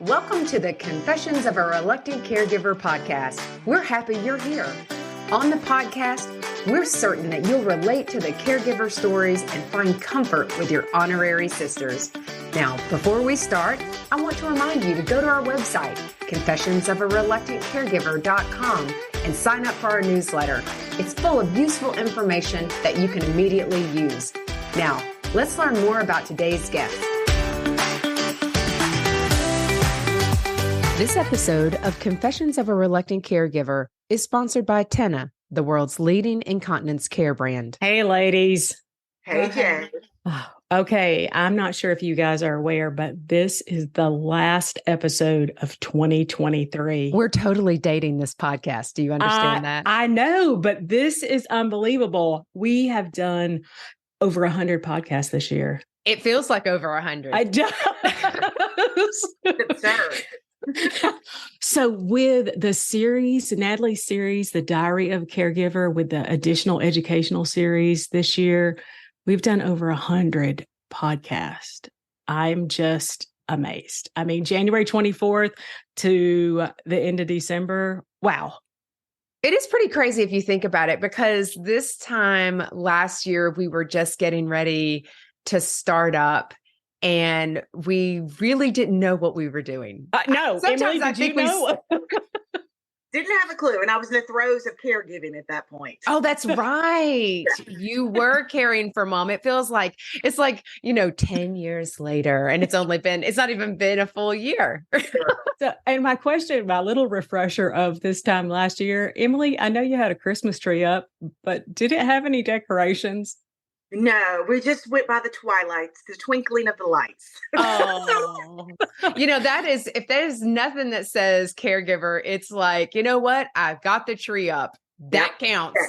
Welcome to the Confessions of a Reluctant Caregiver podcast. We're happy you're here. On the podcast, we're certain that you'll relate to the caregiver stories and find comfort with your honorary sisters. Now, before we start, I want to remind you to go to our website, confessionsofareluctantcaregiver.com, and sign up for our newsletter. It's full of useful information that you can immediately use. Now, let's learn more about today's guest. This episode of Confessions of a Reluctant Caregiver is sponsored by Tena, the world's leading incontinence care brand. Hey, ladies. Hey, Jay. Okay, I'm not sure if you guys are aware, but this is the last episode of 2023. We're totally dating this podcast. Do you understand that? I know, but this is unbelievable. We have done over 100 podcasts this year. It feels like over 100. I do. So with the series, Natalie's series, The Diary of a Caregiver, with the additional educational series this year, we've done over 100 podcasts. I'm just amazed. I mean, January 24th to the end of December. Wow. It is pretty crazy if you think about it, because this time last year, we were just getting ready to start up. And we really didn't know what we were doing. No, sometimes Emily, I think we Didn't have a clue. And I was in the throes of caregiving at that point. Oh, that's right. You were caring for mom. It feels like it's like, 10 years later, and it's not even been a full year. So, and my little refresher of this time last year, Emily, I know you had a Christmas tree up, but did it have any decorations? No, we just went by the twilights, the twinkling of the lights. Oh, if there's nothing that says caregiver, it's like, you know what? I've got the tree up. That counts.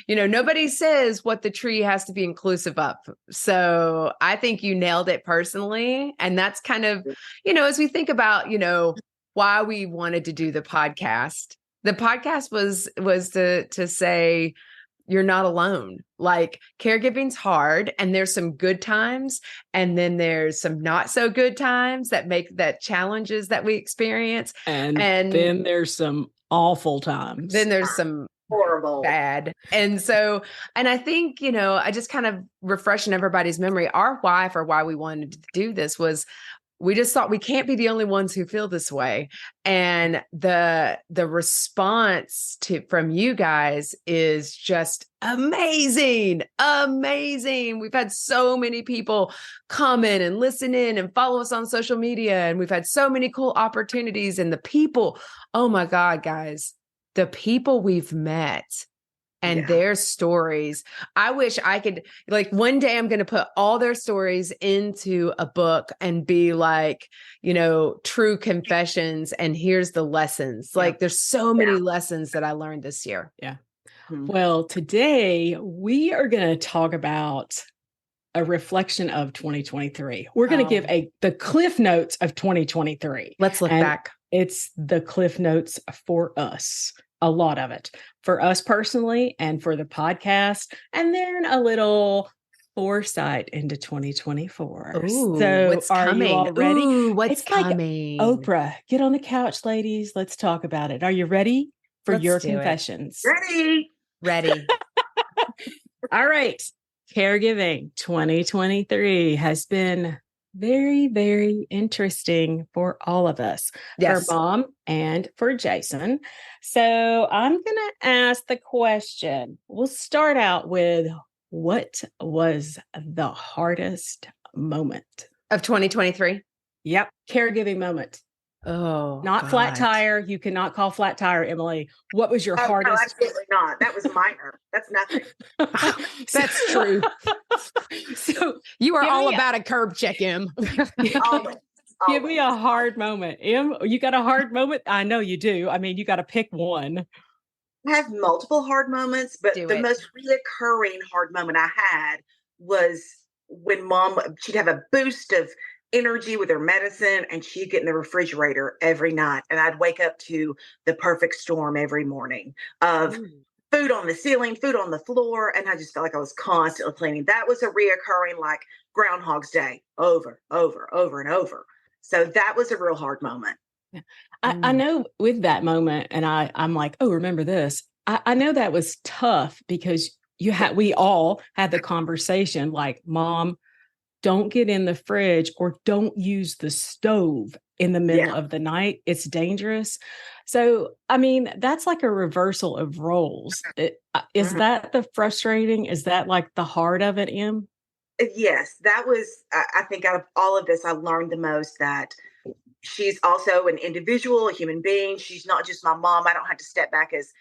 Nobody says what the tree has to be inclusive of. So I think you nailed it personally. And that's kind of, as we think about, why we wanted to do the podcast was to say, you're not alone. Like, caregiving's hard, and there's some good times, and then there's some not so good times that challenges that we experience. And then there's some awful times. Then there's some horrible bad. And I think, I just kind of refreshing everybody's memory. Our why for why we wanted to do this was, we just thought we can't be the only ones who feel this way. And the response from you guys is just amazing. Amazing. We've had so many people come in and listen in and follow us on social media. And we've had so many cool opportunities, and the people, oh my God, guys, the people we've met and their stories. I wish I could, one day I'm going to put all their stories into a book and be like, true confessions. And here's the lessons. There's so many lessons that I learned this year. Yeah. Well, today we are going to talk about a reflection of 2023. We're going to give the cliff notes of 2023. Let's look back. It's the cliff notes for us. A lot of it for us personally and for the podcast, and then a little foresight into 2024. Ooh, so what's are coming? you all ready? Ooh, what's it's coming? Like Oprah, get on the couch, ladies. Let's talk about it. Are you ready for Let's your do confessions? Ready. All right. Caregiving 2023 has been very, very interesting for all of us, Yes. for Mom and for Jason. So I'm going to ask the question. We'll start out with, what was the hardest moment Of 2023? Yep. Caregiving moment. Oh, Not God. flat tire. You cannot call flat tire, Emily. What was your No, hardest? absolutely not. That was minor. That's nothing. That's true. So You are give all me about a curb check, Em. Always. Give me a hard moment. Em, you got a hard moment? I know you do. I mean, you got to pick one. I have multiple hard moments, but Do the it. most reoccurring hard moment I had was when Mom, she'd have a boost of energy with her medicine, and she'd get in the refrigerator every night, and I'd wake up to the perfect storm every morning of food on the ceiling, food on the floor, and I just felt like I was constantly cleaning. That was a reoccurring, like Groundhog's Day, over and over. So that was a real hard moment. I know with that moment, and I'm like, oh, remember this. I know that was tough because we all had the conversation like, Mom, don't get in the fridge or don't use the stove in the middle of the night. It's dangerous. So, I mean, that's like a reversal of roles. Is that the frustrating? Is that like the heart of it, Em? Yes, that was, I think out of all of this, I learned the most that she's also an individual, a human being. She's not just my mom. I don't have to step back as,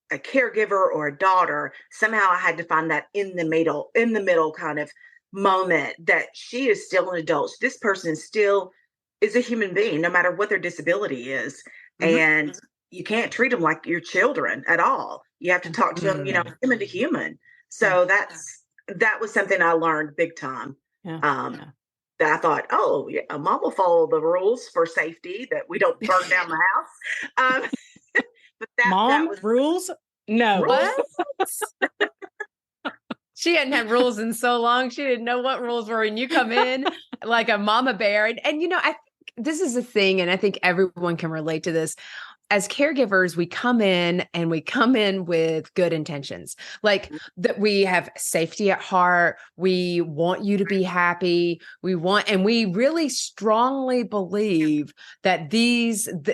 a caregiver or a daughter. Somehow I had to find that in the middle kind of moment that she is still an adult. This person still is a human being, no matter what their disability is. And you can't treat them like your children at all. You have to talk to them, human to human. So that was something I learned big time. That I thought, oh, yeah, Mom will follow the rules for safety, that we don't burn down the house. But Mom, that was rules? No. What? She hadn't had rules in so long. She didn't know what rules were. And you come in like a mama bear. And I think this is a thing, and I think everyone can relate to this. As caregivers, we come in with good intentions, like that we have safety at heart. We want you to be happy. And we really strongly believe that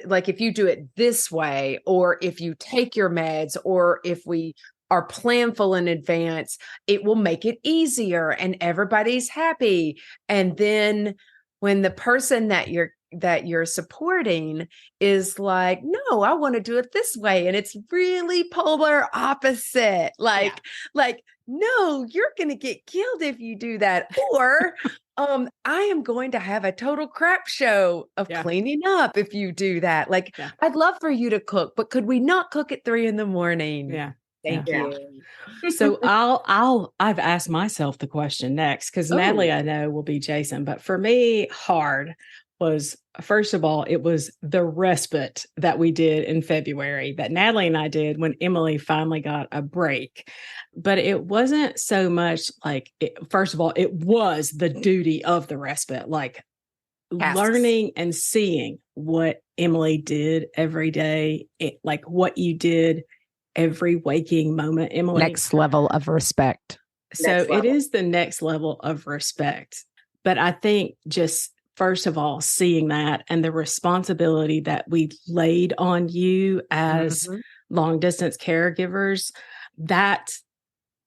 like if you do it this way, or if you take your meds, or if we are planful in advance, it will make it easier and everybody's happy. And then when the person that you're supporting is like, no, I want to do it this way. And it's really polar opposite. Like, no, you're going to get killed if you do that. Or, I am going to have a total crap show of cleaning up if you do that. Like, I'd love for you to cook, but could we not cook at 3 a.m? Yeah. Thank you. So I've asked myself the question next, because Natalie, I know, will be Jason, but for me, hard was, first of all, it was the respite that we did in February that Natalie and I did when Emily finally got a break. But it wasn't so much like, first of all, it was the duty of the respite, like learning and seeing what Emily did every day, like what you did every waking moment, Emily. Next level of respect. So it is the next level of respect. But I think just, first of all, seeing that and the responsibility that we laid on you as long distance caregivers, that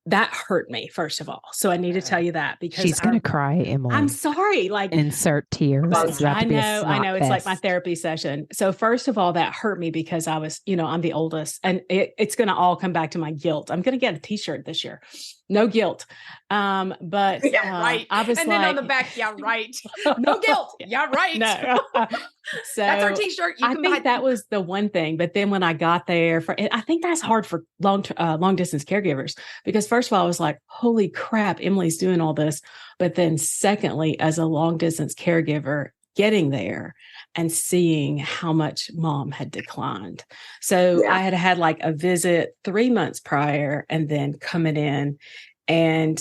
hurt me, first of all. So I need to tell you that, because she's going to cry, Emily. I'm sorry. Like, insert tears. I know. It's like my therapy session. So first of all, that hurt me because I was, I'm the oldest, and it's going to all come back to my guilt. I'm going to get a t-shirt this year. No guilt. But right. I was and like, then on the back, right. No guilt. Right. No. So that's our t-shirt. I think that was the one thing. But then when I got there, I think that's hard for long distance caregivers, because first of all, I was like, holy crap, Emily's doing all this. But then secondly, as a long distance caregiver, getting there and seeing how much Mom had declined. So I had like a visit 3 months prior, and then coming in and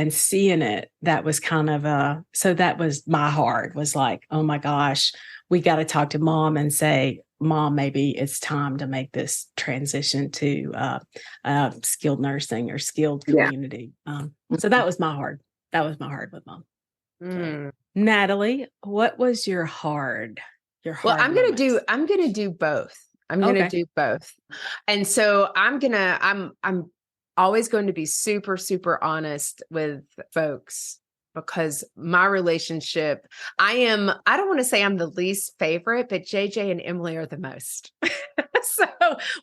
seeing it, that was kind of so that was my heart, was like, oh my gosh, we got to talk to Mom and say, Mom, maybe it's time to make this transition to skilled nursing or skilled community. So that was my heart. That was my heart with Mom. So, Natalie, what was your hard? Well, I'm going to do both. I'm going to do both. And so I'm always going to be super, super honest with folks, because my relationship, I don't want to say I'm the least favorite, but JJ and Emily are the most. So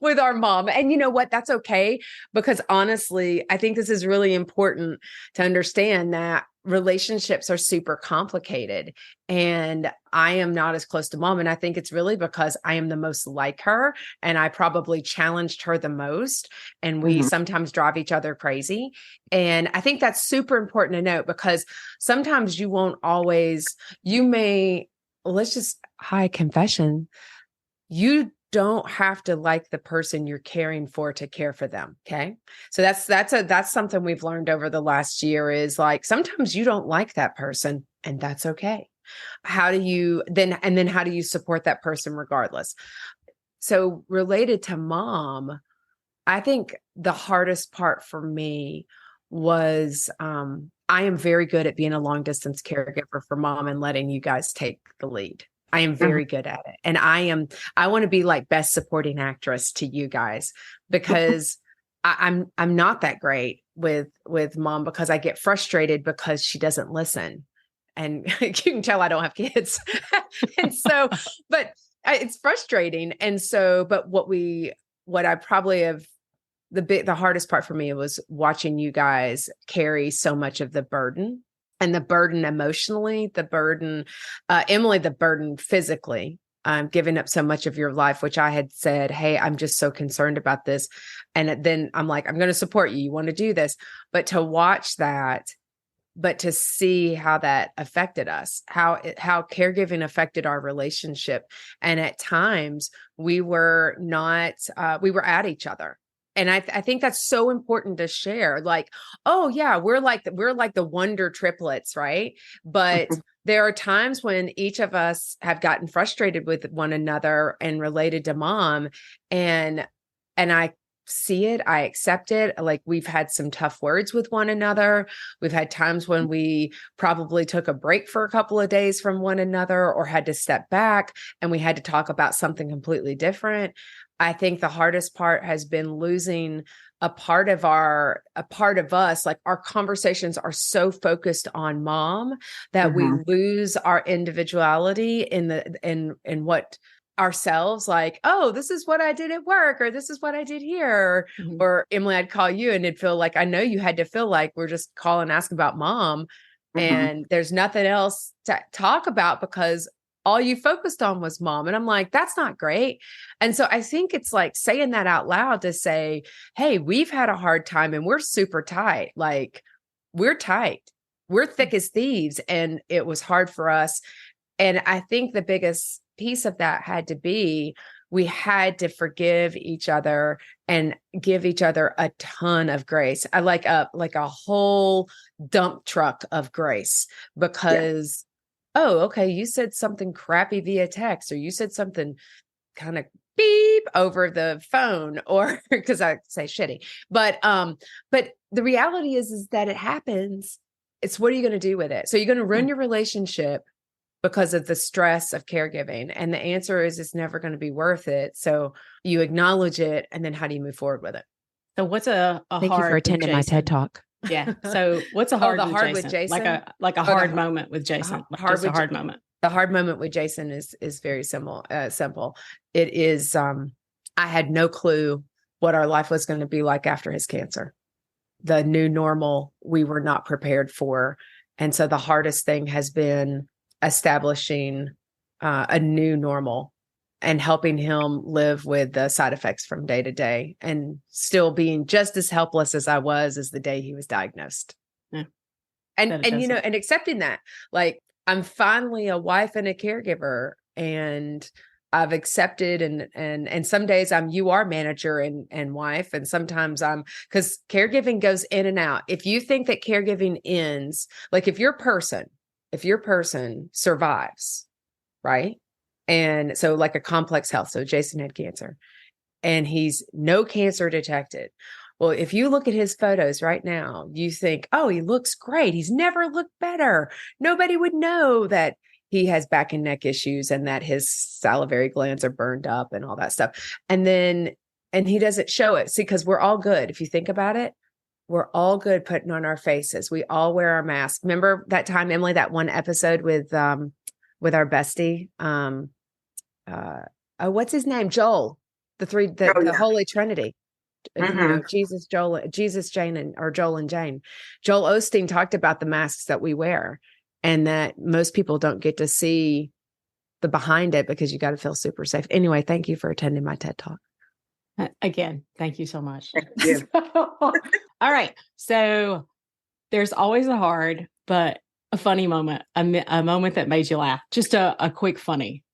with our mom, and you know what, that's okay, because honestly, I think this is really important to understand that relationships are super complicated, and I am not as close to Mom. And I think it's really because I am the most like her, and I probably challenged her the most, and we sometimes drive each other crazy. And I think that's super important to note, because sometimes let's just, high confession, you don't have to like the person you're caring for to care for them. Okay. So that's something we've learned over the last year, is like, sometimes you don't like that person, and that's okay. How do you then how do you support that person regardless? So related to mom, I think the hardest part for me was I am very good at being a long distance caregiver for mom and letting you guys take the lead. I am very good at it. And I want to be like best supporting actress to you guys because I'm not that great with mom because I get frustrated because she doesn't listen. And you can tell I don't have kids. And so, but it's frustrating. And so, but what I probably have the hardest part for me was watching you guys carry so much of the burden and the burden emotionally, the burden, Emily, the burden physically, giving up so much of your life, which I had said, hey, I'm just so concerned about this. And then I'm like, I'm going to support you. You want to do this, but to watch that, but to see how that affected us, how caregiving affected our relationship. And at times we were not, we were at each other. And I think that's so important to share. Like, oh yeah, we're like the wonder triplets, right? But there are times when each of us have gotten frustrated with one another and related to mom, and I see it, I accept it. Like we've had some tough words with one another. We've had times when we probably took a break for a couple of days from one another or had to step back and we had to talk about something completely different. I think the hardest part has been losing a part of us. Like our conversations are so focused on mom that we lose our individuality in what ourselves, like, oh, this is what I did at work, or this is what I did here. Or Emily, I'd call you and it'd feel like, I know you had to feel like we're just calling and asking about mom. And there's nothing else to talk about because all you focused on was mom. And I'm like, that's not great. And so I think it's like saying that out loud to say, hey, we've had a hard time and we're super tight. Like we're tight. We're thick as thieves. And it was hard for us. And I think the biggest piece of that had to be, we had to forgive each other and give each other a ton of grace. I like a whole dump truck of grace because oh, okay, you said something crappy via text, or you said something kind of beep over the phone, or because I say shitty. But the reality is that it happens. It's what are you going to do with it? So you're going to ruin your relationship because of the stress of caregiving. And the answer is it's never going to be worth it. So you acknowledge it, and then how do you move forward with it? So what's a Thank hard you for attending my TED Talk. Yeah. So what's a hard, with Jason? Like a hard moment with Jason. Just a hard moment. The hard moment with Jason is very simple. It is, I had no clue what our life was going to be like after his cancer. The new normal we were not prepared for. And so the hardest thing has been establishing a new normal and helping him live with the side effects from day to day and still being just as helpless as I was as the day he was diagnosed. Yeah. And you know, and accepting that, like, I'm finally a wife and a caregiver, and I've accepted and some days you are manager and wife. And sometimes because caregiving goes in and out. If you think that caregiving ends, like if your person survives, right? And so like a complex health. So Jason had cancer and he's no cancer detected. Well, if you look at his photos right now, you think, oh, he looks great. He's never looked better. Nobody would know that he has back and neck issues and that his salivary glands are burned up and all that stuff. And he doesn't show it. See, because we're all good. If you think about it, we're all good putting on our faces. We all wear our masks. Remember that time, Emily, that one episode with our bestie, what's his name? Joel, the Holy Trinity, you know, Jesus, Jane, or Joel and Jane. Joel Osteen talked about the masks that we wear and that most people don't get to see the behind it because you got to feel super safe. Anyway, thank you for attending my TED Talk. Again, thank you so much. Thank you. All right. So there's always a hard, but a funny moment, a moment that made you laugh. Just a quick funny.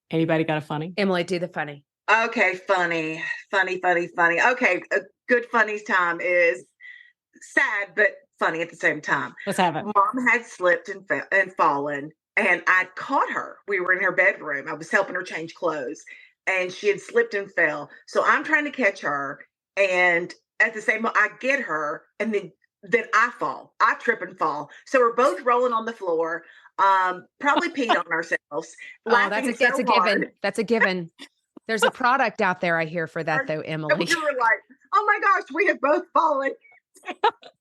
Anybody got a funny? Emily, do the funny. Okay, funny. Okay, a good funny time is sad, but funny at the same time. Let's have it. Mom had slipped and fallen, and I caught her. We were in her bedroom. I was helping her change clothes, and she had slipped and fell. So I'm trying to catch her, and at the same moment, I get her, and then I fall. I trip and fall. So we're both rolling on the floor, probably peed on ourselves, Oh, laughing that's a so hard. given. That's a given. There's a product out there, I hear, for that though, And Emily. we were like, oh my gosh, we have both fallen.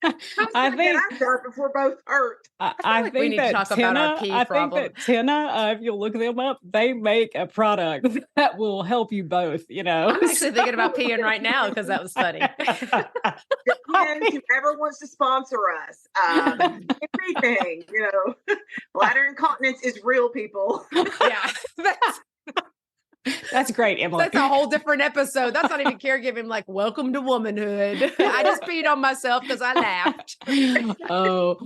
I think I'm done before both hurt. I like we think need to that talk about our pee problem. think that Tina, if you look them up, they make a product that will help you both, you know. I'm actually thinking about peeing right now because that was funny. Depends whoever wants to sponsor us. Anything, you know, bladder incontinence is real, people. Yeah. That's great, Emily. That's a whole different episode. That's not even caregiving. Like, welcome to womanhood. I just peed on myself because I laughed. Oh,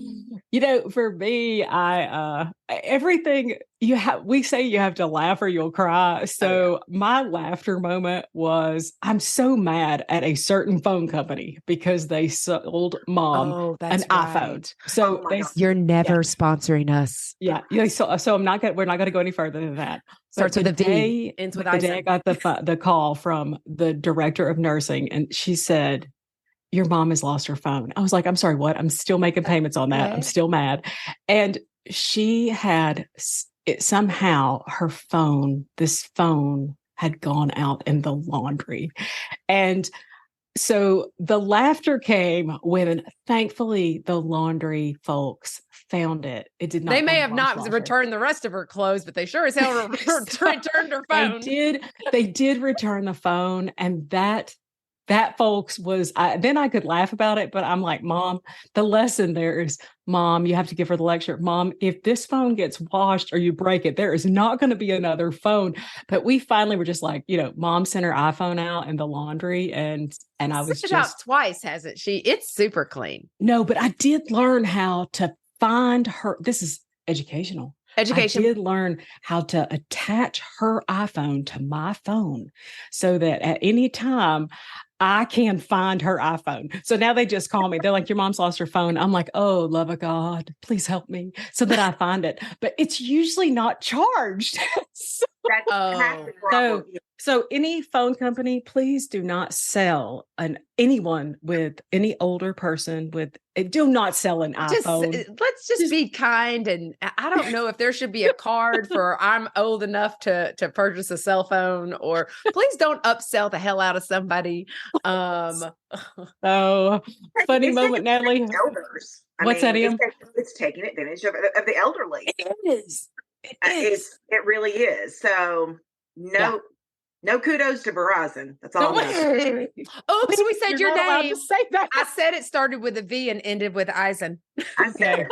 you know, for me, I everything you have, we say you have to laugh or you'll cry. So my laughter moment was, I'm so mad at a certain phone company because they sold mom an iPhone. So You're never sponsoring us. yeah. So I'm not gonna, we're not going to go any further than that. Starts with a V. Ends with the day I Eisen. got the call from the director of nursing, and she said, your mom has lost her phone. I was like, I'm sorry, what? I'm still making payments on that. I'm still mad. And she had somehow this phone had gone out in the laundry. And so the laughter came when thankfully the laundry folks found it. It did not. They may have not returned the rest of her clothes, but they sure as hell returned her phone. They did return the phone, and that folks was, then I could laugh about it, but I'm like, Mom, the lesson there is, Mom, you have to give her the lecture. Mom, if this phone gets washed or you break it, there is not going to be another phone. But we finally were just like, you know, Mom sent her iPhone out in the laundry, and I was just out twice, hasn't she? It's super clean. No, but I did learn how to find her. This is educational. I did learn how to attach her iPhone to my phone so that at any time I can find her iPhone. So now they just call me. They're like, your mom's lost her phone. I'm like, oh, love of God, please help me so that I find it. But it's usually not charged. So any phone company, please do not sell anyone with any older person do not sell an iPhone. Let's just be kind. And I don't know if there should be a card for I'm old enough to purchase a cell phone, or please don't upsell the hell out of somebody. Oh, funny moment, Natalie. Elders. What's that, Em? It's taking advantage of the elderly. It is. It really is. So no kudos to Verizon. That's all. Oops, we said your name. Say that. I said it started with a V and ended with Eisen. Okay.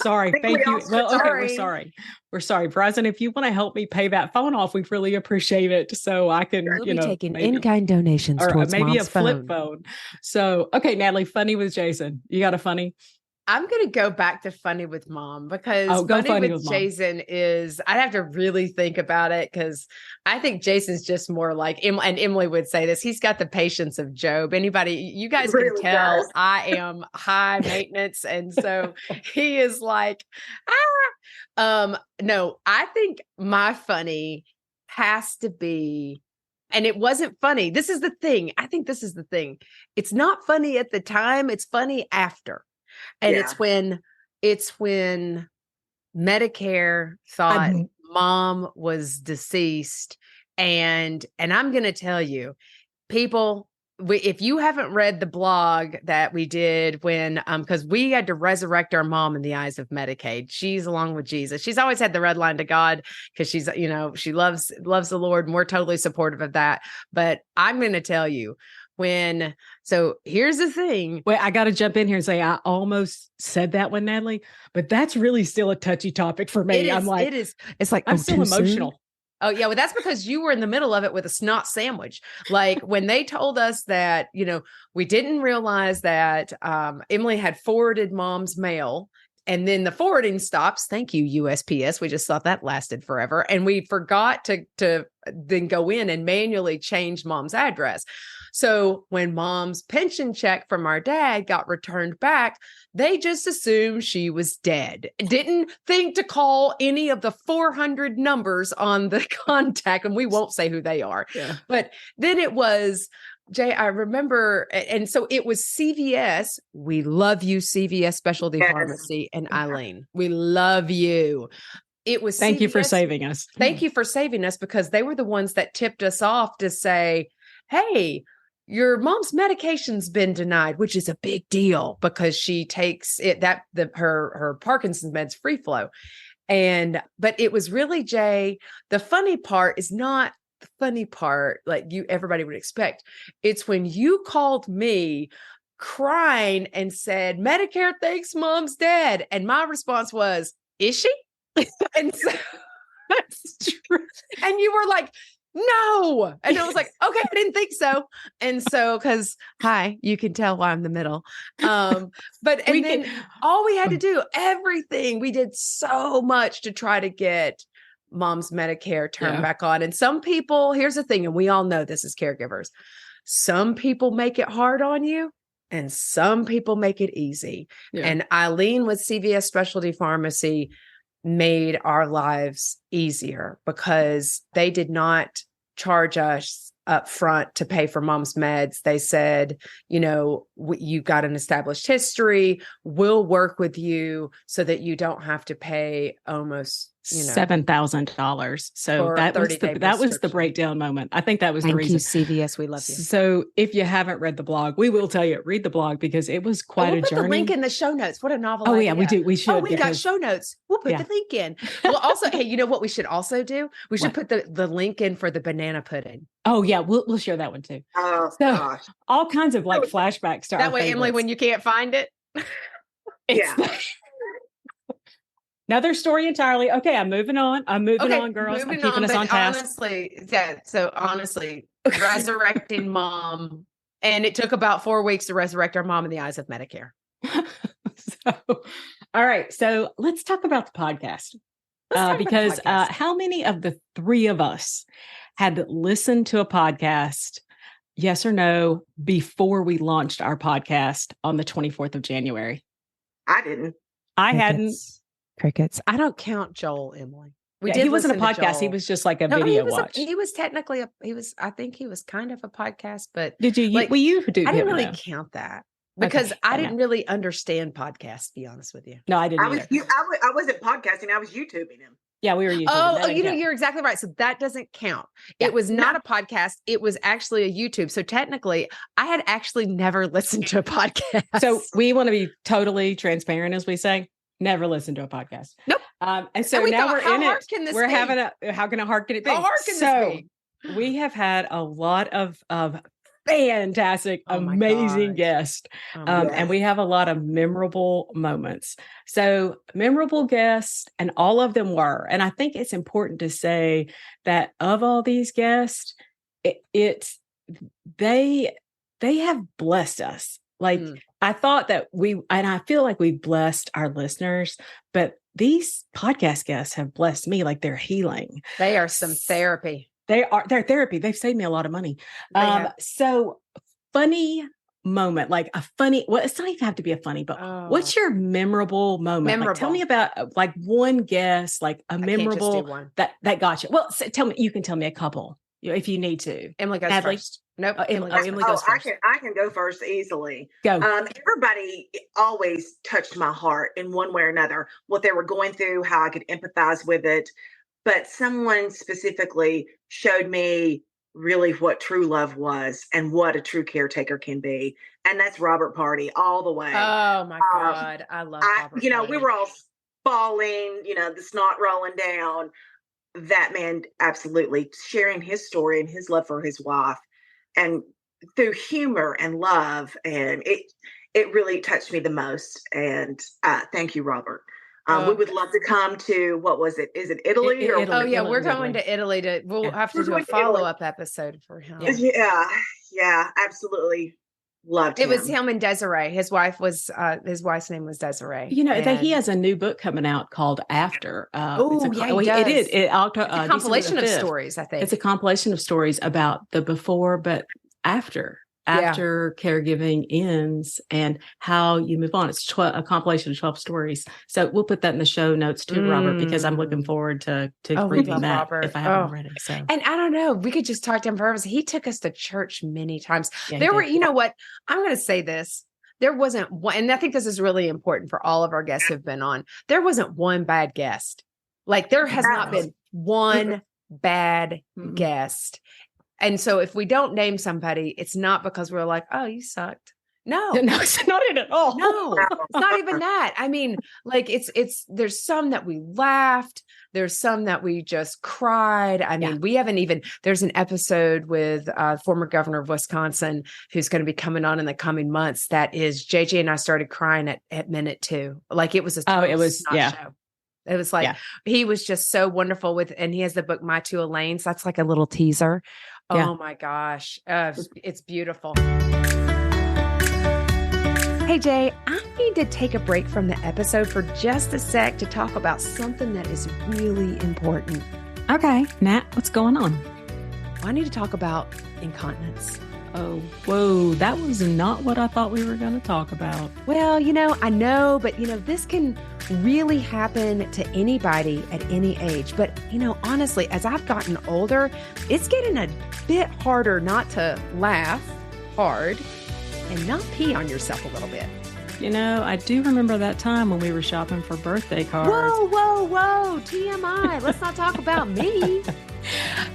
Sorry. Thank you. Well, okay, we're sorry. We're sorry. Verizon, if you want to help me pay that phone off, we'd really appreciate it. So I can, we'll be taking in-kind donations or towards maybe mom's a flip phone. So, okay, Natalie, funny with Jason. You got a funny? I'm going to go back to funny with mom, because funny with Jason is, I'd have to really think about it, because I think Jason's just more like, and Emily would say this, he's got the patience of Job. Anybody, you guys can tell I am high maintenance. And so he is like, no, I think my funny has to be, and it wasn't funny. This is the thing. I think this is the thing. It's not funny at the time. It's funny after. And it's when Medicare thought mom was deceased. And I'm going to tell you, people, if you haven't read the blog that we did when, because we had to resurrect our mom in the eyes of Medicaid. She's along with Jesus. She's always had the red line to God because she's, you know, she loves the Lord, and we're totally supportive of that. But I'm going to tell you, so here's the thing. Wait, I got to jump in here and say, I almost said that one, Natalie, but that's really still a touchy topic for me. I'm like, it's like, I'm still emotional. Oh yeah. Well, that's because you were in the middle of it with a snot sandwich. Like when they told us that, you know, we didn't realize that Emily had forwarded mom's mail and then the forwarding stops. Thank you, USPS. We just thought that lasted forever. And we forgot to then go in and manually change mom's address. So when mom's pension check from our dad got returned back, they just assumed she was dead. Didn't think to call any of the 400 numbers on the contact, and we won't say who they are. Yeah. But then it was, Jay, I remember, and so it was CVS. We love you, CVS Specialty Pharmacy, and Eileen. We love you. It was Thank CVS. you for saving us. Thank you for saving us, because they were the ones that tipped us off to say, hey, your mom's medication's been denied, which is a big deal because she takes it her Parkinson's meds free flow. But it was really, Jay, the funny part is not the funny part like everybody would expect. It's when you called me crying and said, Medicare thinks mom's dead. And my response was, is she? And so that's true. And you were like, no. And I was like, okay, I didn't think so. And so, because you can tell why I'm the middle. But all we had to do, everything, we did so much to try to get mom's Medicare turned back on. And some people, here's the thing, and we all know this as caregivers, some people make it hard on you and some people make it easy. Yeah. And Eileen with CVS Specialty Pharmacy made our lives easier because they did not charge us up front to pay for mom's meds. They said, you've got an established history. We'll work with you so that you don't have to pay almost $7,000. So that was the breakdown moment. I think that was the reason. Thank you, CVS. We love you. So if you haven't read the blog, we will tell you, read the blog because it was quite a journey. We'll put the link in the show notes. What a novel idea. Yeah, we do. We should. We got show notes. We'll put the link in. Well, also, hey, you know what we should also do? We should put the link in for the banana pudding. Oh yeah, we'll share that one too. Oh gosh. All kinds of like flashbacks to that way, favorites. Emily, when you can't find it. Another story entirely. Okay, I'm moving on. I'm moving on, girls. I'm keeping us on task. Honestly, resurrecting mom. And it took about 4 weeks to resurrect our mom in the eyes of Medicare. All right. So let's talk about the podcast. Because how many of the three of us had listened to a podcast, yes or no, before we launched our podcast on the 24th of January? I didn't. I hadn't. Crickets. I don't count Joel, Emily. He wasn't a podcast. He was just like a video watch. He was technically I think he was kind of a podcast, but did you? I didn't really count that because I didn't really understand podcasts, to be honest with you. No, I didn't. I wasn't podcasting. I was YouTubing him. Yeah, we were YouTubing. Oh, you're exactly right. So that doesn't count. Yeah. It was not a podcast. It was actually a YouTube. So technically, I had actually never listened to a podcast. So we want to be totally transparent, as we say. Never listened to a podcast. Nope. And so now we're in it. We're having how hard can it be? How hard can this be? We have had a lot of fantastic, amazing guests. And we have a lot of memorable moments. So memorable guests, and all of them were. And I think it's important to say that of all these guests, they have blessed us. I thought that and I feel like we blessed our listeners, but these podcast guests have blessed me like they're healing. They are some therapy. They're therapy. They've saved me a lot of money. So funny moment, like a funny, well, it's not even have to be a funny, but what's your memorable moment? Like, tell me about like one guest, like a memorable one that got you. Well, tell me, you can tell me a couple if you need to. Emily goes first. Nope. Emily goes first. I can go first easily. Go. Everybody always touched my heart in one way or another, what they were going through, how I could empathize with it. But someone specifically showed me really what true love was and what a true caretaker can be. And that's Robert Party all the way. Oh my God. I love Robert Party. We were all bawling, the snot rolling down. That man absolutely sharing his story and his love for his wife, and through humor and love. And it really touched me the most. And thank you, Robert. We would love to come to, what was it? Is it Italy? Italy. Oh yeah, we're going to Italy. We'll have to do a follow-up episode for him. Yeah, absolutely. Loved It was him. him and Desiree. His wife's name was Desiree. You know, And- he has a new book coming out called After. Oh, yeah, he it does. is. It's a compilation December of 5th. stories, I think. It's a compilation of stories about the before, but after caregiving ends and how you move on. It's a compilation of 12 stories. So we'll put that in the show notes too, Robert, because I'm looking forward to we reading love that Robert. if I haven't already. So, And I don't know, we could just talk to him forever. He took us to church many times. yeah, There were, you know what? I'm going to say this. There wasn't one, and I think this is really important for all of our guests who've been on. There wasn't one bad guest. Like there has not been one bad guest. And so if we don't name somebody, it's not because we're like, oh, you sucked. No, it's not it at all. No, it's not even that. I mean, like there's some that we laughed. There's some that we just cried. I mean, we haven't even, there's an episode with former governor of Wisconsin who's going to be coming on in the coming months. That is JJ and I started crying at minute 2. Like it was a show. It was like, he was just so wonderful and he has the book, My Two Elaines. That's like a little teaser. Oh my gosh. It's beautiful. Hey, Jay, I need to take a break from the episode for just a sec to talk about something that is really important. Okay, Nat, what's going on? I need to talk about incontinence. Oh, whoa, that was not what I thought we were going to talk about. Well, I know, but this can really happen to anybody at any age. But, honestly, as I've gotten older, it's getting a bit harder not to laugh hard and not pee on yourself a little bit. I do remember that time when we were shopping for birthday cards. Whoa, TMI. Let's not talk about me.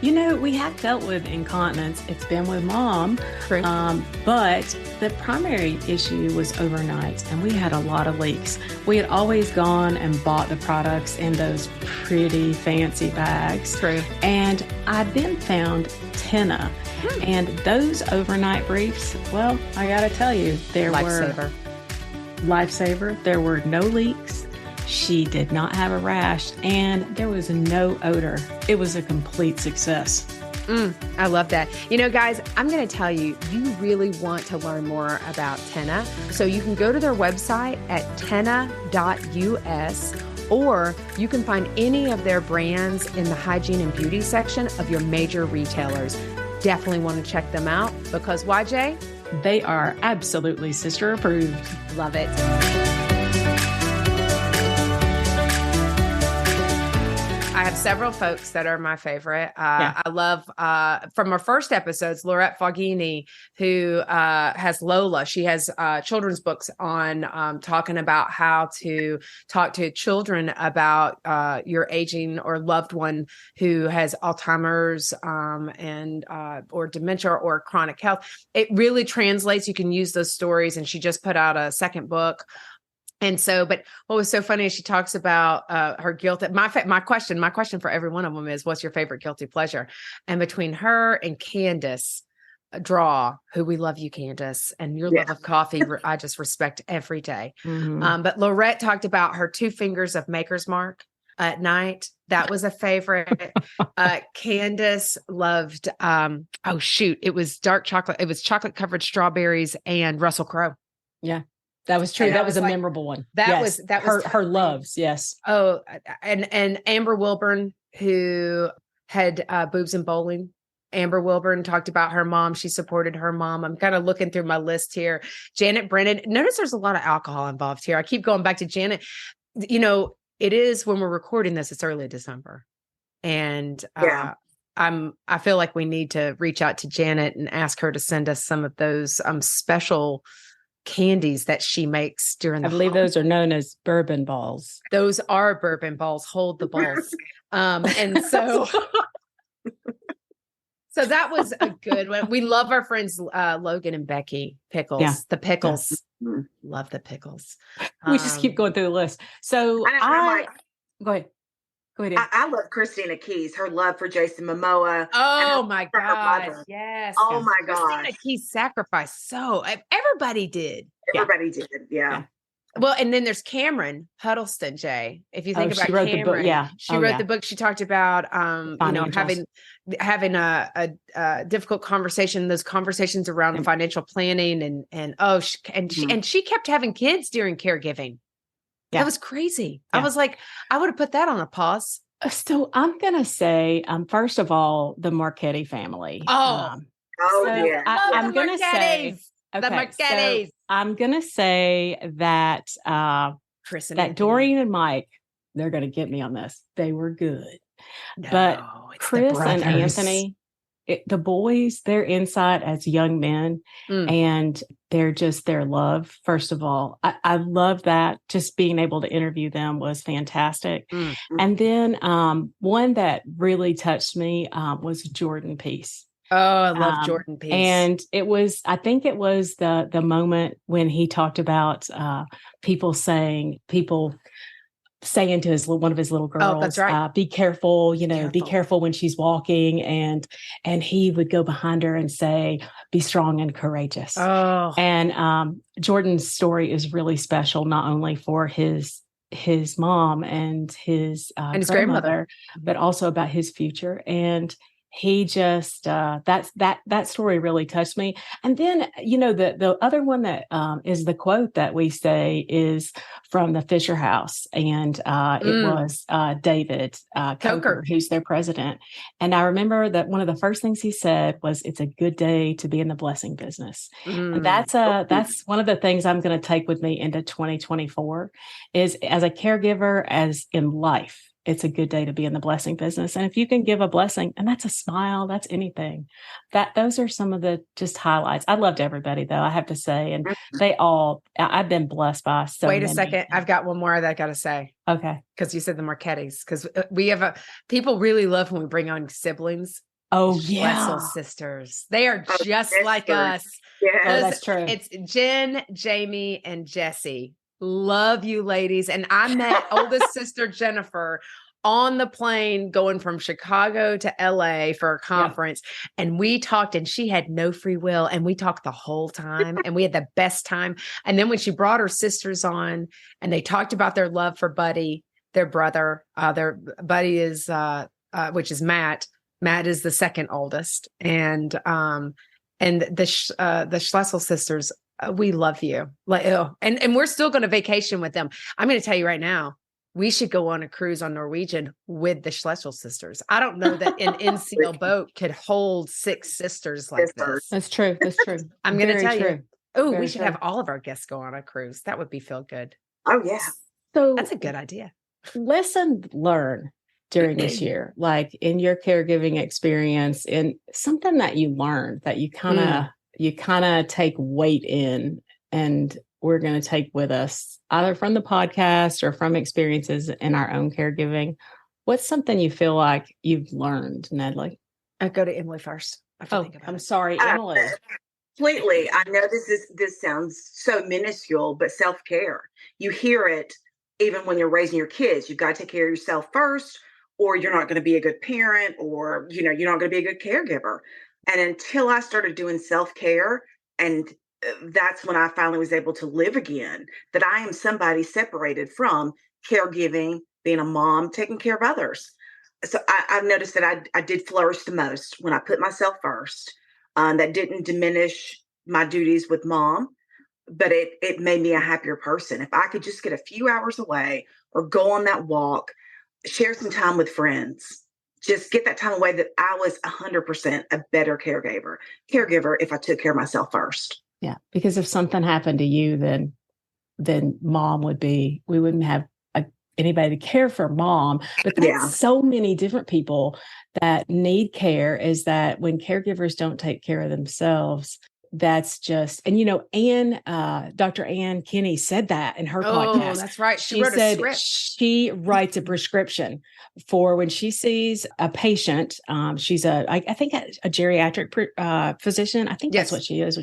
We have dealt with incontinence. It's been with Mom. True. But the primary issue was overnights, and we had a lot of leaks. We had always gone and bought the products in those pretty fancy bags. True. And I then found Tenna. And those overnight briefs, well, I got to tell you, Lifesaver. There were no leaks. She did not have a rash, and there was no odor. It was a complete success. I love that. Guys, I'm going to tell you, you really want to learn more about Tenna. So you can go to their website at tenna.us, or you can find any of their brands in the hygiene and beauty section of your major retailers. Definitely want to check them out because why, Jay? They are absolutely sister approved. Love it. I have several folks that are my favorite. I love, from our first episodes, Laurette Foggini, who has Lola. She has children's books on talking about how to talk to children about your aging or loved one who has Alzheimer's and or dementia or chronic health. It really translates. You can use those stories. And she just put out a second book. And so, but what was so funny is she talks about her guilt. My question for every one of them is, what's your favorite guilty pleasure? And between her and Candace Draw, who we love you, Candace, and your love of coffee, I just respect every day. But Laurette talked about her 2 fingers of Maker's Mark at night. That was a favorite. Candace loved, it was dark chocolate. It was chocolate covered strawberries and Russell Crowe. Yeah. That was true. That was a memorable one. That was her loves. Yes. Oh, and Amber Wilburn, who had boobs and bowling. Amber Wilburn talked about her mom. She supported her mom. I'm kind of looking through my list here. Janet Brennan. Notice there's a lot of alcohol involved here. I keep going back to Janet. It is when we're recording this, it's early December. And I feel like we need to reach out to Janet and ask her to send us some of those special candies that she makes during the those are known as bourbon balls. Those are bourbon balls. Hold the balls. And so that was a good one. We love our friends Logan and Becky Pickles. Yeah. The pickles. Yeah. Love the pickles. We just keep going through the list. So go ahead. I love Christina Keys, her love for Jason Momoa. Oh my God. Yes. Oh my God. Christina Keys sacrificed. So everybody did. Everybody did. Yeah. Well, and then there's Cameron Huddleston, Jay. If you think about she wrote the book. Cameron, Yeah. she wrote the book. She talked about, Financials. having a difficult conversation, those conversations around financial planning and she kept having kids during caregiving. Yeah. That was crazy. Yeah. I was like, I would have put that on a pause. So I'm going to say, first of all, the Marchetti family. yeah. I'm going to say, the Marchettis. So I'm going to say that Chris and that Anthony. Doreen and Mike, they're going to get me on this. They were good. No, but it's Chris and Anthony, the boys, their insight as young men and their love. First of all, I love that. Just being able to interview them was fantastic. And then one that really touched me was Jordan Peace. Oh, I love Jordan Peace. And I think it was the moment when he talked about people saying to one of his little girls, that's right. Be careful, be careful when she's walking. And he would go behind her and say, be strong and courageous. Oh, and Jordan's story is really special, not only for his mom and his grandmother, but also about his future. And he just that story really touched me. And then the other one that is the quote that we say is from the Fisher House, and it was David Coker, who's their president. And I remember that one of the first things he said was, "It's a good day to be in the blessing business." And that's one of the things I'm going to take with me into 2024 is, as a caregiver, as in life, it's a good day to be in the blessing business. And if you can give a blessing, and that's a smile, that's anything, those are some of the just highlights. I loved everybody, though, I have to say. And I've been blessed by so many. Wait a second. I've got one more that I got to say. Okay. Because you said the Marchettis, because we have people really love when we bring on siblings. Oh, yeah. Schlessel sisters. They are just like us. Yeah, that's true. It's Jen, Jamie, and Jessie. Love you, ladies. And I met oldest sister Jennifer on the plane going from Chicago to LA for a conference. Yeah. And we talked, and she had no free will. And we talked the whole time, and we had the best time. And then when she brought her sisters on and they talked about their love for Buddy, their brother, their Buddy is, which is Matt. Matt is the second oldest. And the Schlessel sisters, we love you. And we're still going to vacation with them. I'm going to tell you right now, we should go on a cruise on Norwegian with the Schlessel sisters. I don't know that an NCL boat could hold 6 sisters like this. That's true. That's true. I'm going to tell you. Oh, we should have all of our guests go on a cruise. That would be feel good. Oh, yeah. So that's a good idea. Lesson learned during this year, like in your caregiving experience, and something that you learned that you kind of take weight in, and we're going to take with us either from the podcast or from experiences in our own caregiving. What's something you feel like you've learned, Nedley? I'll go to Emily first. I'm sorry, Emily. Completely. I know this sounds so minuscule, but self-care. You hear it even when you're raising your kids. You've got to take care of yourself first, or you're not going to be a good parent, or you're not going to be a good caregiver. And until I started doing self-care, and that's when I finally was able to live again, that I am somebody separated from caregiving, being a mom, taking care of others. So I've noticed that I did flourish the most when I put myself first. That didn't diminish my duties with mom, but it made me a happier person. If I could just get a few hours away, or go on that walk, share some time with friends, just get that time away, that I was 100% a better caregiver if I took care of myself first. Yeah. Because if something happened to you, then mom we wouldn't have anybody to care for mom. But that's so many different people that need care, is that when caregivers don't take care of themselves, that's just, and Dr. Ann Kinney said that in her podcast. Oh, that's right. She wrote a script. She writes a prescription for when she sees a patient. She's I think a geriatric physician. I think that's what she is.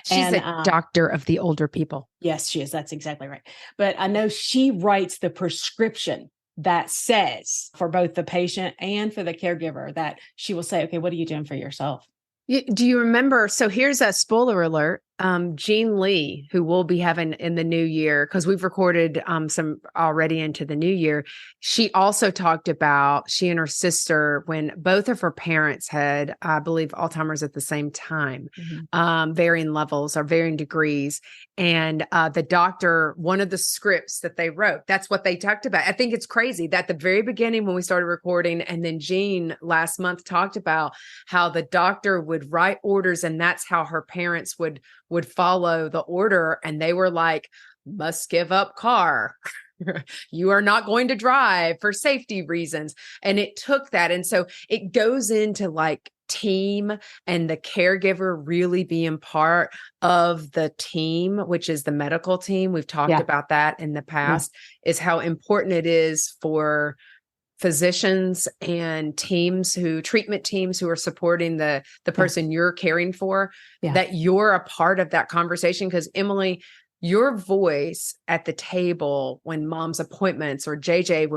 She's a doctor of the older people. Yes, she is. That's exactly right. But I know she writes the prescription that says for both the patient and for the caregiver, that she will say, okay, what are you doing for yourself? Do you remember? So here's a spoiler alert. Jean Lee, who we'll be having in the new year, because we've recorded some already into the new year. She also talked about, she and her sister, when both of her parents had, I believe, Alzheimer's at the same time, varying levels or varying degrees. And the doctor, one of the scripts that they wrote, that's what they talked about. I think it's crazy that the very beginning when we started recording, and then Jean last month talked about how the doctor would write orders, and that's how her parents would follow the order. And they were like, must give up car. You are not going to drive for safety reasons. And it took that. And so it goes into like team and the caregiver really being part of the team, which is the medical team. We've talked about that in the past, is how important it is for physicians and treatment teams who are supporting the person you're caring for, that you're a part of that conversation. Because Emily, your voice at the table when mom's appointments, or JJ,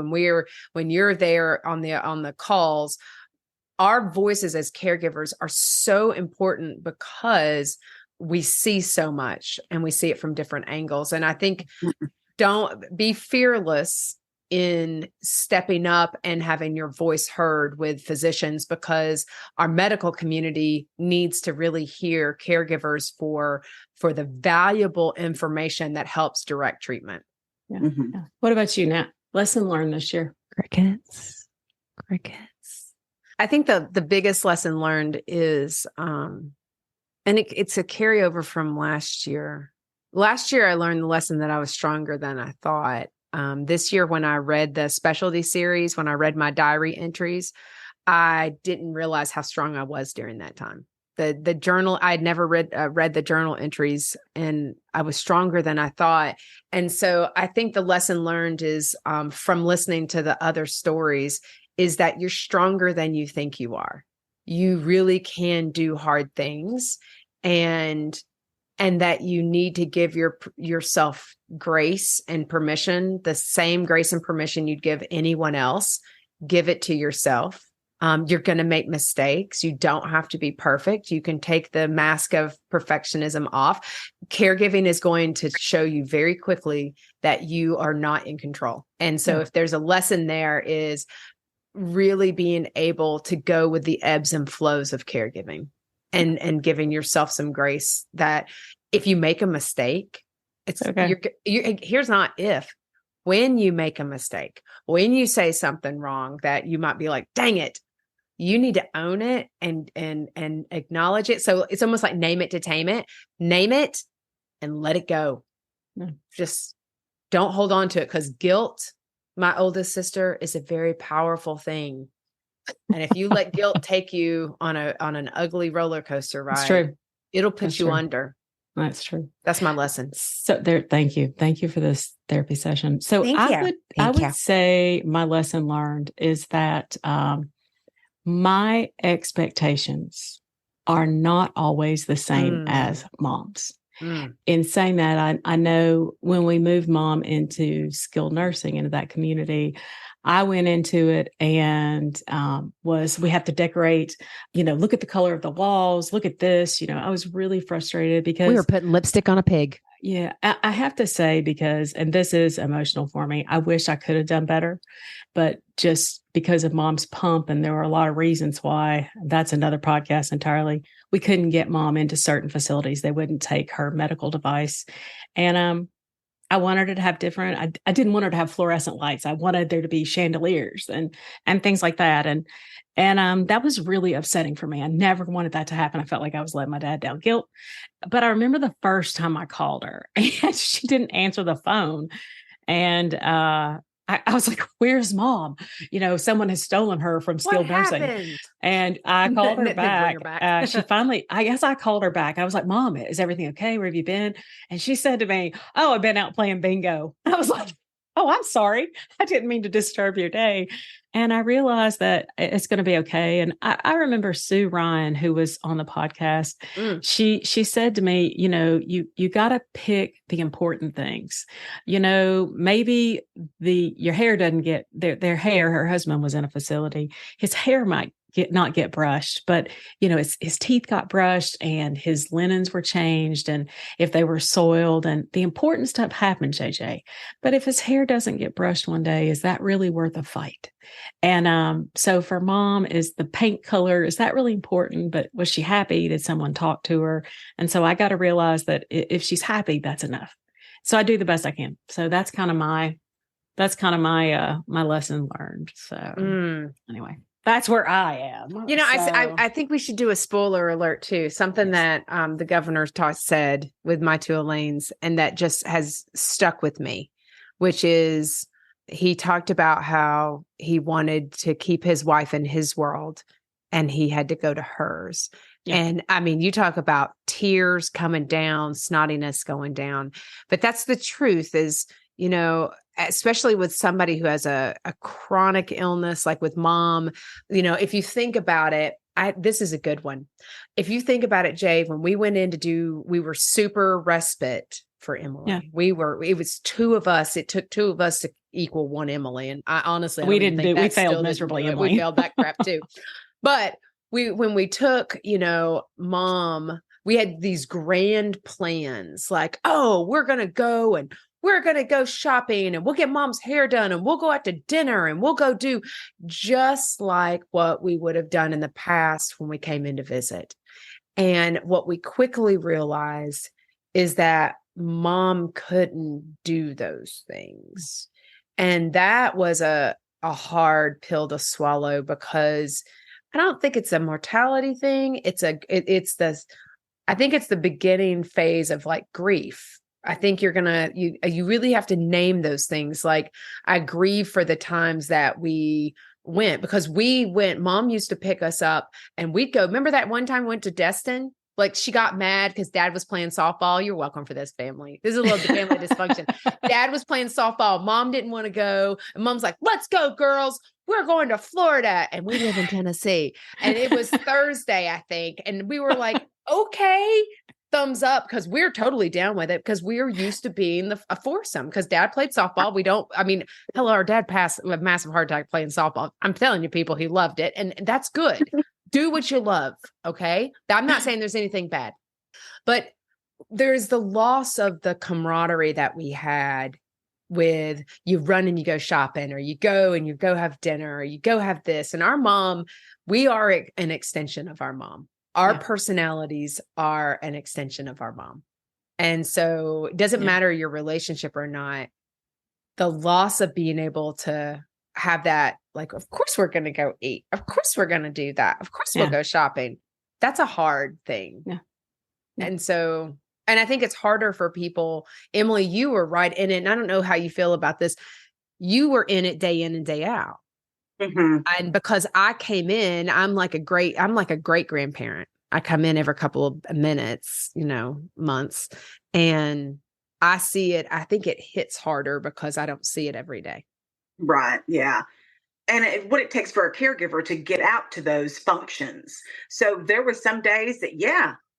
when you're there on the calls, our voices as caregivers are so important because we see so much and we see it from different angles. And I think don't be fearless in stepping up and having your voice heard with physicians, because our medical community needs to really hear caregivers for the valuable information that helps direct treatment. What about you, Nat? Lesson learned this year? Crickets. I think the biggest lesson learned is, and it's a carryover from last year. Last year, I learned the lesson that I was stronger than I thought. This year, when I read the specialty series, when I read my diary entries, I didn't realize how strong I was during that time. The journal, I had never read the journal entries, and I was stronger than I thought. And so I think the lesson learned is, from listening to the other stories, is that you're stronger than you think you are. You really can do hard things, and that you need to give yourself grace and permission, the same grace and permission you'd give anyone else. Give it to yourself. You're going to make mistakes. You don't have to be perfect. You can take the mask of perfectionism off. Caregiving is going to show you very quickly that you are not in control. And so if there's a lesson there, is really being able to go with the ebbs and flows of caregiving. And giving yourself some grace, that if you make a mistake, it's okay. Here's not if. When you make a mistake, when you say something wrong that you might be like, dang it, you need to own it and acknowledge it. So it's almost like name it to tame it. Name it and let it go. Just don't hold on to it, because guilt, my oldest sister, is a very powerful thing. And if you let guilt take you on an ugly roller coaster ride, it's true. It'll put you under. That's true. That's my lesson. So thank you for this therapy session. So I would say my lesson learned is that my expectations are not always the same as mom's. In saying that, I know when we moved mom into skilled nursing, into that community, I went into it and we have to decorate, look at the color of the walls, look at this, I was really frustrated because we were putting lipstick on a pig. Yeah, I have to say, and this is emotional for me, I wish I could have done better, but just because of mom's pump, and there were a lot of reasons why, that's another podcast entirely, we couldn't get mom into certain facilities. They wouldn't take her medical device. And I wanted her to have different, I didn't want her to have fluorescent lights. I wanted there to be chandeliers and things like that. And that was really upsetting for me. I never wanted that to happen. I felt like I was letting my dad down. Guilt. But I remember the first time I called her and she didn't answer the phone. And I was like, where's mom? Someone has stolen her from skilled nursing. And I called her back. She finally, I guess I called her back. I was like, Mom, is everything okay? Where have you been? And she said to me, oh, I've been out playing bingo. I was like, oh, I'm sorry. I didn't mean to disturb your day. And I realized that it's going to be okay. And I remember Sue Ryan, who was on the podcast. She said to me, you got to pick the important things. Maybe your hair doesn't get their hair. Her husband was in a facility. His hair might not get brushed, but his teeth got brushed and his linens were changed, and if they were soiled, and the important stuff happened, JJ. But if his hair doesn't get brushed one day, is that really worth a fight? And so for mom, is the paint color, is that really important? But was she happy? Did someone talk to her? And so I got to realize that if she's happy, that's enough. So I do the best I can. So that's kind of my my lesson learned. So anyway, that's where I am. I think we should do a spoiler alert too. Something that the governor said with my two Elaines, and that just has stuck with me, which is he talked about how he wanted to keep his wife in his world and he had to go to hers. Yeah. And I mean, you talk about tears coming down, snottiness going down, but that's the truth is, especially with somebody who has a chronic illness, like with mom, if you think about it, this is a good one. If you think about it, Jay, when we went in we were super respite for Emily. Yeah. It was two of us. It took two of us to equal one Emily. And I honestly, we failed miserably, Emily. We failed that crap too. But when we took, mom, we had these grand plans like, oh, we're going to go and we're going to go shopping and we'll get mom's hair done and we'll go out to dinner and we'll go do just like what we would have done in the past when we came in to visit. And what we quickly realized is that mom couldn't do those things. And that was a hard pill to swallow, because I don't think it's a mortality thing. I think it's the beginning phase of like grief. I think you really have to name those things. Like, I grieve for the times that we went, because mom used to pick us up and we'd go. Remember that one time we went to Destin? Like, she got mad because dad was playing softball. You're welcome for this, family. This is a little family dysfunction. Dad was playing softball. Mom didn't want to go. And mom's like, let's go, girls. We're going to Florida. And we live in Tennessee. And it was Thursday, I think. And we were like, okay, thumbs up, because we're totally down with it, because we're used to being a foursome, because dad played softball. Hello, our dad passed a massive heart attack playing softball. I'm telling you, people, he loved it. And that's good. Do what you love. Okay. I'm not saying there's anything bad, but there's the loss of the camaraderie that we had with you run and you go shopping, or you go and you go have dinner, or you go have this. And our mom, we are an extension of our mom. Our personalities are an extension of our mom. And so it doesn't matter your relationship or not, the loss of being able to have that, like, of course we're going to go eat. Of course we're going to do that. Of course we'll go shopping. That's a hard thing. Yeah. And so, and I think it's harder for people. Emily, you were right in it. And I don't know how you feel about this. You were in it day in and day out. Mm-hmm. And because I came in, I'm like a great grandparent. I come in every couple of minutes, months, and I see it. I think it hits harder because I don't see it every day. Right. Yeah. And what it takes for a caregiver to get out to those functions. So there were some days that,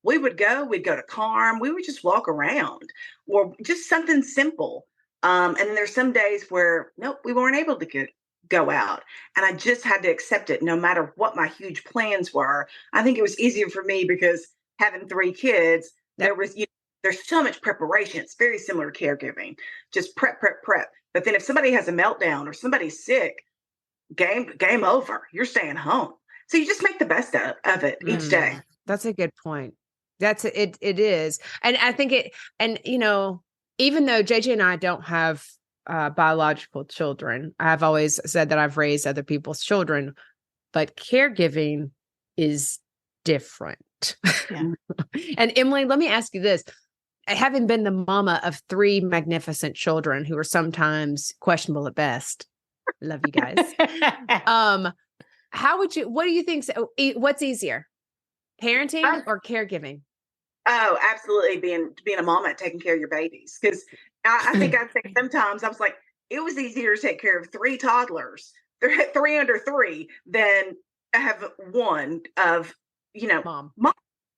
we'd go to Carm, we would just walk around, or just something simple. And then there's some days where, nope, we weren't able to go out. And I just had to accept it no matter what my huge plans were. I think it was easier for me because having 3 kids, there's so much preparation. It's very similar to caregiving, just prep. But then if somebody has a meltdown or somebody's sick, game over. You're staying home. So you just make the best of it each day. That's a good point. It is. And I think even though JJ and I don't have biological children, I've always said that I've raised other people's children, but caregiving is different. Yeah. And Emily, let me ask you this. Having been the mama of 3 magnificent children who are sometimes questionable at best, love you guys. What do you think? What's easier, parenting or caregiving? Oh, absolutely. Being a mama and taking care of your babies. Because I think sometimes I was like, it was easier to take care of 3 toddlers. They're 3 under 3 than I have one of, mom.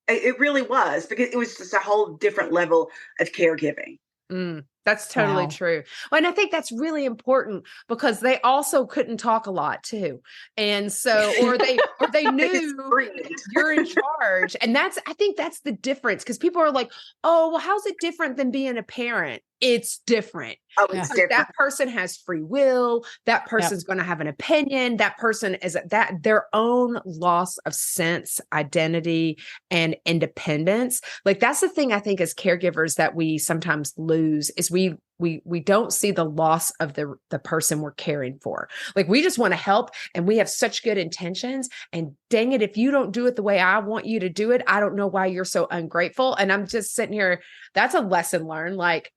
It really was, because it was just a whole different level of caregiving. That's totally Wow. true. Well, and I think that's really important because they also couldn't talk a lot too. And so, or they They just knew screamed. you're in charge. And I think that's the difference because people are like, oh, well, how's it different than being a parent? It's different. Oh, it's Yeah. different. That person has free will. That person's going to have an opinion. That person is that their own loss of sense, identity, and independence. Like that's the thing I think as caregivers that we sometimes lose is we don't see the loss of the person we're caring for. Like we just want to help and we have such good intentions. And dang it, if you don't do it the way I want you to do it, I don't know why you're so ungrateful. And I'm just sitting here. That's a lesson learned. Like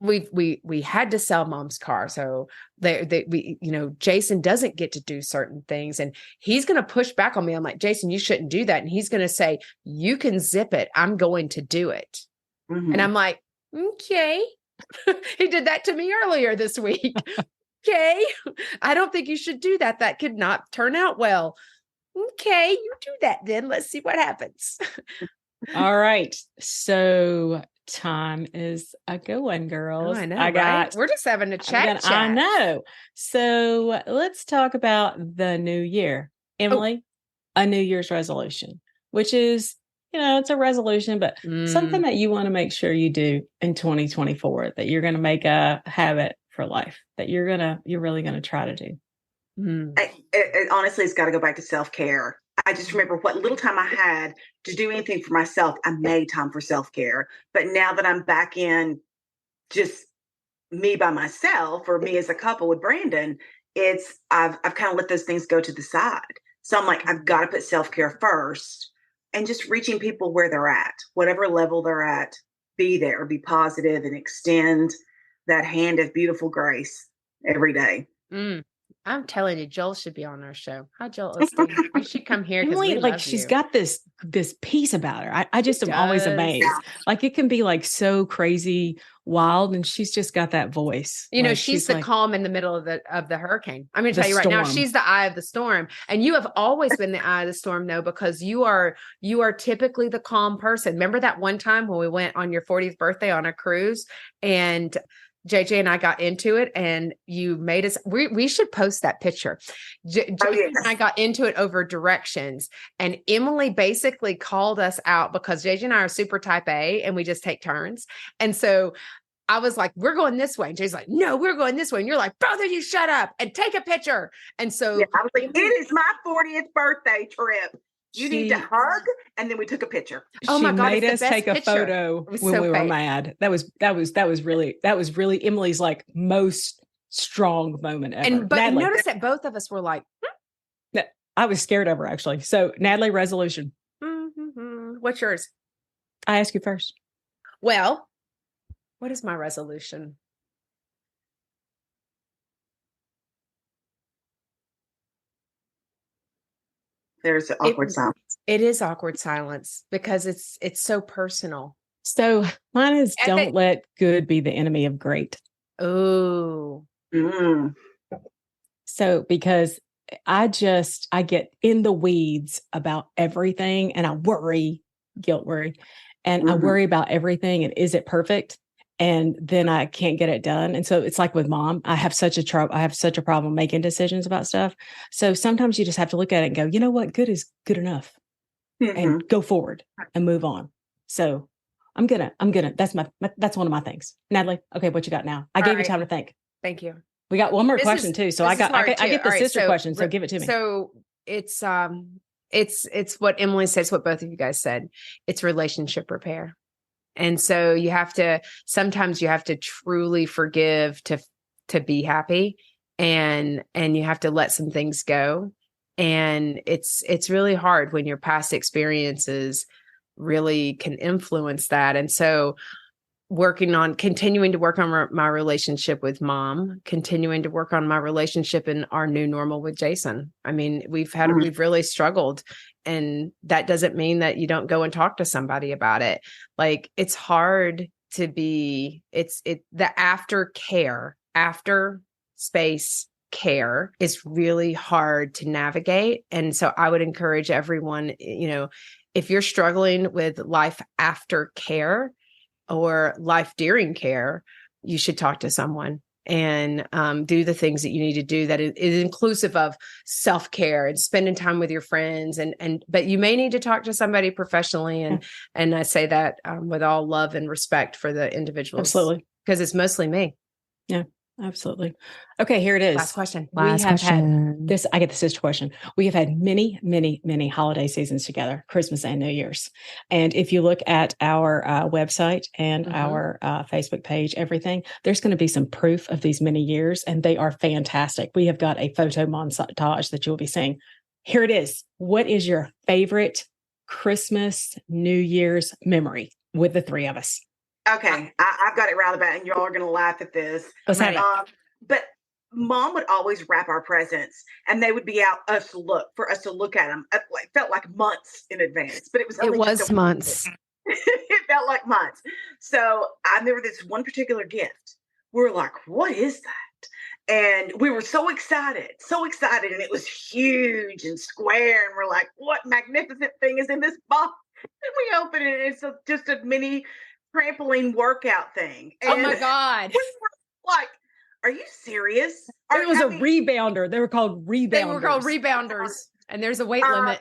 we had to sell mom's car. So we, Jason doesn't get to do certain things and he's going to push back on me. I'm like, Jason, you shouldn't do that. And he's going to say, you can zip it. I'm going to do it. And I'm like, okay. He did that to me earlier this week. Okay. I don't think you should do that. That could not turn out well. Okay. You do that then. Let's see what happens. All right. So time is a good one, girls. Oh, I know, right? We're just having a chat. I know. So let's talk about the new year. Emily, a New Year's resolution, which is, it's a resolution, but something that you want to make sure you do in 2024, that you're going to make a habit for life, that you're really going to try to do. Honestly, it's got to go back to self-care. I just remember what little time I had to do anything for myself. I made time for self-care. But now that I'm back in just me by myself or me as a couple with Brandon, I've kind of let those things go to the side. So I'm like, I've got to put self-care first and just reaching people where they're at, whatever level they're at, be there, be positive and extend that hand of beautiful grace every day. I'm telling you, Joel should be on our show. Hi, Joel Osteen. You should come here because Emily, we like love she's you. got this peace about her. I just am always amazed. Like it can be like so crazy wild, and she's just got that voice. Like, she's the like, calm in the middle of the hurricane. I'm going to tell you right now, storm. she's the eye of the storm, and you have always been the eye of the storm, though, because you are typically the calm person. Remember that one time when we went on your 40th birthday on a cruise, and JJ and I got into it and you made us, we should post that picture. JJ and I got into it over directions and Emily basically called us out because JJ and I are super type A and we just take turns. And so I was like, we're going this way. And Jay's like, no, we're going this way. And you're like, both of you shut up and take a picture. And so I was like, it is my 40th birthday trip. You need to hug, and then we took a picture. Oh my God! She made us take a photo when we were mad. That was really Emily's like most strong moment ever. But Natalie, notice that both of us were like, I was scared of her actually. So Natalie, resolution. What's yours? I ask you first. Well, what is my resolution? There's awkward silence. It is awkward silence because it's so personal. So mine is don't let good be the enemy of great. Oh. So because I get in the weeds about everything and I guilt worry, and I worry about everything and is it perfect? And then I can't get it done. And so it's like with mom, I have such a problem making decisions about stuff. So sometimes you just have to look at it and go, you know what? Good is good enough and go forward and move on. So I'm gonna, that's one of my things. Natalie, okay, what you got now? I gave you time to think. Thank you. We got one more question too. So I get the sister question. So give it to me. So it's what Emily says, what both of you guys said. It's relationship repair. And so sometimes you have to truly forgive to be happy and you have to let some things go. And it's really hard when your past experiences really can influence that. And so continuing to work on my relationship with mom, continuing to work on my relationship in our new normal with Jason. I mean, we've really struggled, and that doesn't mean that you don't go and talk to somebody about it. Like it's hard to be, the after space care is really hard to navigate. And so I would encourage everyone, if you're struggling with life after care, or life during care, you should talk to someone and do the things that you need to do that is inclusive of self-care and spending time with your friends. But you may need to talk to somebody professionally. And I say that with all love and respect for the individuals. Absolutely. Because it's mostly me. Yeah. Absolutely. Okay, here it is. Last question. I get the sister question. We have had many, many, many holiday seasons together, Christmas and New Year's. And if you look at our website and our Facebook page, everything, there's going to be some proof of these many years, and they are fantastic. We have got a photo montage that you'll be seeing. Here it is. What is your favorite Christmas, New Year's memory with the three of us? Okay, I've got it right about, and y'all are going to laugh at this. Let's have it. But Mom would always wrap our presents, and they would be out for us to look at them. It felt like months in advance, but it was months. It felt like months. So I remember this one particular gift. We were like, "What is that?" And we were so excited, and it was huge and square, and we're like, "What magnificent thing is in this box?" And we open it, and it's just a mini trampoline workout thing. And oh my God. We were like, are you serious? It was a rebounder. They were called rebounders. They were called rebounders. And there's a weight limit.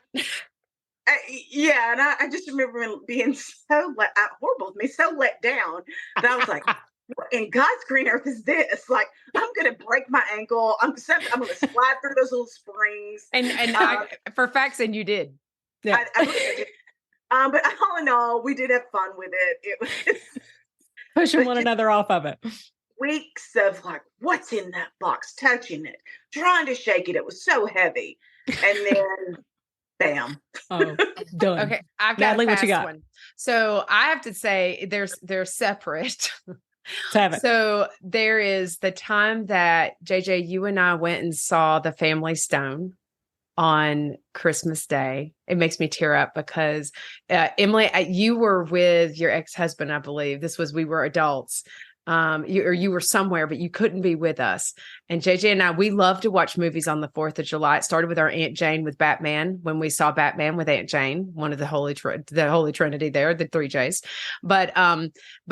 Yeah. And I just remember being so horrible with me, so let down that I was like, what in God's green earth is this? Like, I'm going to break my ankle. I'm going to slide through those little springs. And for facts, and you did. Yeah. I did. But all in all, we did have fun with it. It was pushing one another off of it. Weeks of like, what's in that box? Touching it, trying to shake it. It was so heavy, and then, bam! Oh, done. Okay, I've got Natalie, a fast what you got? one. So I have to say, they're separate. Let's have it. So there is the time that JJ, you and I went and saw The Family Stone on Christmas Day. It makes me tear up because Emily, you were with your ex-husband, I believe. We were adults. You were somewhere, but you couldn't be with us. And JJ and I, we love to watch movies on the 4th of July. It started with our Aunt Jane with Batman, when we saw Batman with Aunt Jane, one of the Holy Trinity there, the 3 J's. But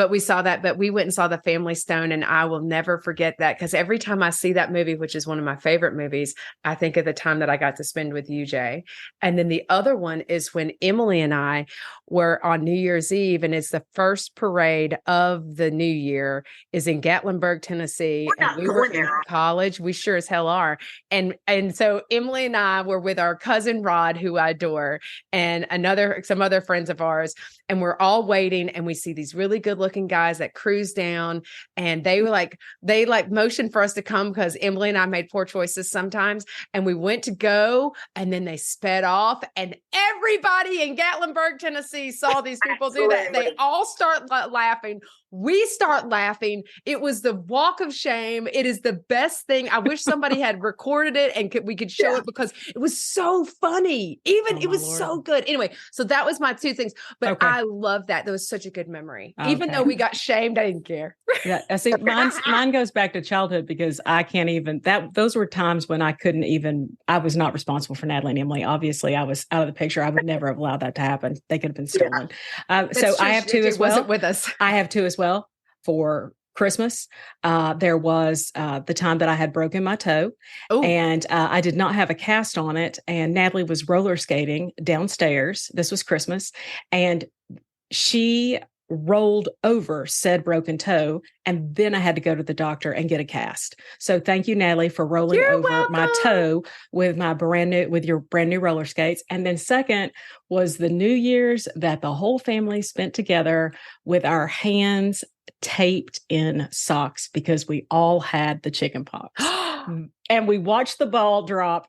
we saw that, but we went and saw The Family Stone, and I will never forget that, because every time I see that movie, which is one of my favorite movies, I think of the time that I got to spend with you, Jay. And then the other one is when Emily and I were on New Year's Eve, and it's the first parade of the new year is in Gatlinburg, Tennessee. And we were in college. We sure as hell are. And so Emily and I were with our cousin Rod, who I adore, and some other friends of ours. And we're all waiting, and we see these really good looking guys that cruise down, and they motioned for us to come because Emily and I made poor choices sometimes. And we went to go, and then they sped off, and everybody in Gatlinburg, Tennessee saw these people do that. They all start laughing. We start laughing. It was the walk of shame. It is the best thing. I wish somebody had recorded it and we could show it, because it was so funny. It was so good. Anyway, so that was my 2 things. But I love that. That was such a good memory. Okay. Even though we got shamed, I didn't care. Yeah, I see. Mine goes back to childhood, because I can't even. Those were times when I couldn't even. I was not responsible for Natalie and Emily. Obviously, I was out of the picture. I would never have allowed that to happen. They could have been stolen. So I have 2 as well. Wasn't with us. I have 2 as well for Christmas. There was the time that I had broken my toe. Ooh. And I did not have a cast on it. And Natalie was roller skating downstairs. This was Christmas. And she rolled over said broken toe. And then I had to go to the doctor and get a cast. So thank you, Natalie, for rolling over my toe with your brand new roller skates. And then second was the New Year's that the whole family spent together with our hands taped in socks, because we all had the chicken pox. And we watched the ball drop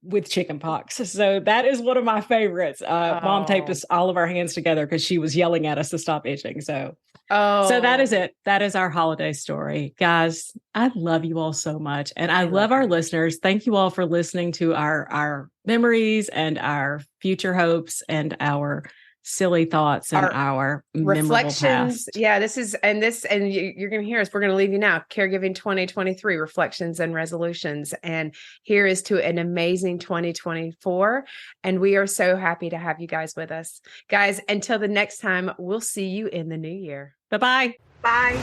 with chicken pox. So that is one of my favorites. Mom taped us all of our hands together because she was yelling at us to stop itching. So that is it. That is our holiday story. Guys, I love you all so much. And I love our listeners. Thank you all for listening to our memories and our future hopes and our silly thoughts and our memorable reflections. past. Yeah, you're going to hear us. We're going to leave you now. Caregiving 2023, reflections and resolutions. And here is to an amazing 2024. And we are so happy to have you guys with us. Guys, until the next time, we'll see you in the new year. Bye-bye. Bye.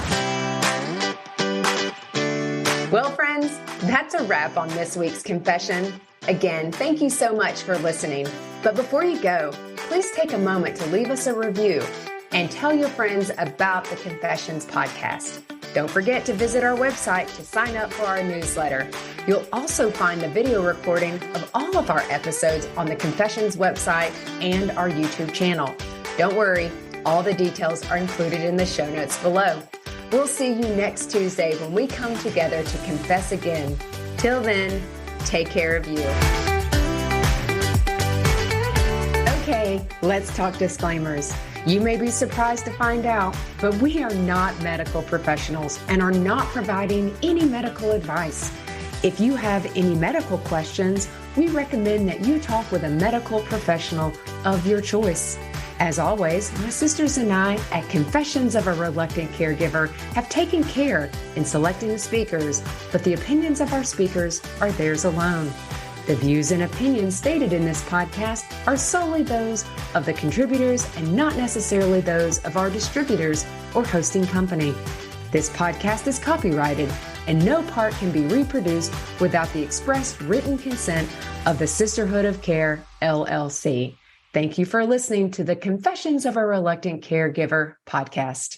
Well, friends, that's a wrap on this week's confession. Again, thank you so much for listening. But before you go, please take a moment to leave us a review and tell your friends about the Confessions podcast. Don't forget to visit our website to sign up for our newsletter. You'll also find the video recording of all of our episodes on the Confessions website and our YouTube channel. Don't worry, all the details are included in the show notes below. We'll see you next Tuesday when we come together to confess again. Till then, take care of you. Okay, let's talk disclaimers. You may be surprised to find out, but we are not medical professionals and are not providing any medical advice. If you have any medical questions, we recommend that you talk with a medical professional of your choice. As always, my sisters and I at Confessions of a Reluctant Caregiver have taken care in selecting the speakers, but the opinions of our speakers are theirs alone. The views and opinions stated in this podcast are solely those of the contributors and not necessarily those of our distributors or hosting company. This podcast is copyrighted and no part can be reproduced without the express written consent of the Sisterhood of Care, LLC. Thank you for listening to the Confessions of a Reluctant Caregiver podcast.